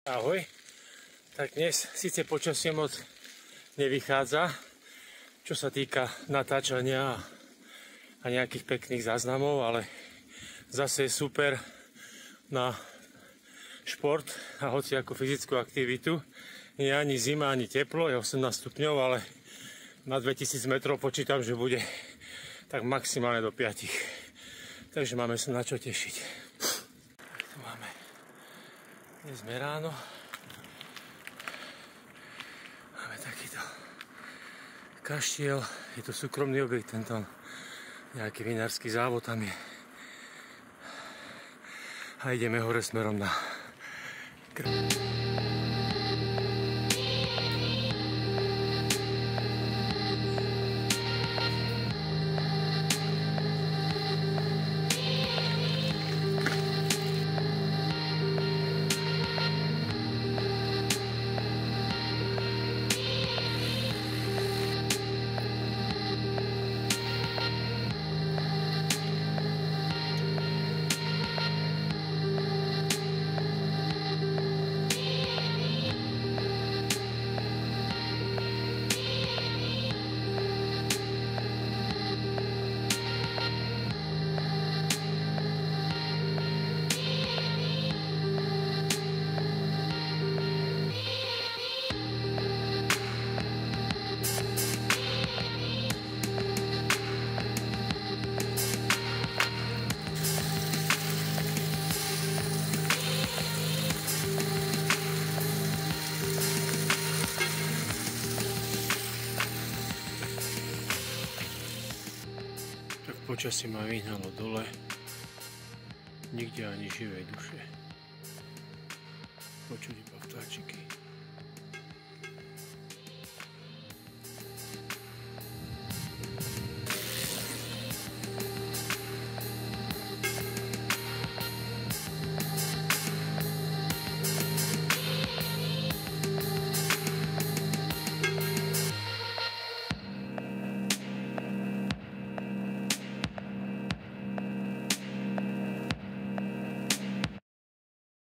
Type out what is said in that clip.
Ahoj, tak dnes síce počasie moc nevychádza, čo sa týka natáčania a nejakých pekných záznamov, ale zase je super na šport a hoci ako fyzickú aktivitu. Nie ani zima, ani teplo, je 18 stupňov, ale na 2000 metrov počítam, že bude tak maximálne do 5. Takže máme sa na čo tešiť. Tak tu máme. Dnes sme ráno. Máme takýto kaštiel. Je to súkromný objekt, tento nejaký vinársky závod tam je. A ideme hore smerom na počasí ma vyhnalo dole, nikde ani živej duše, počuť iba vtáčiky.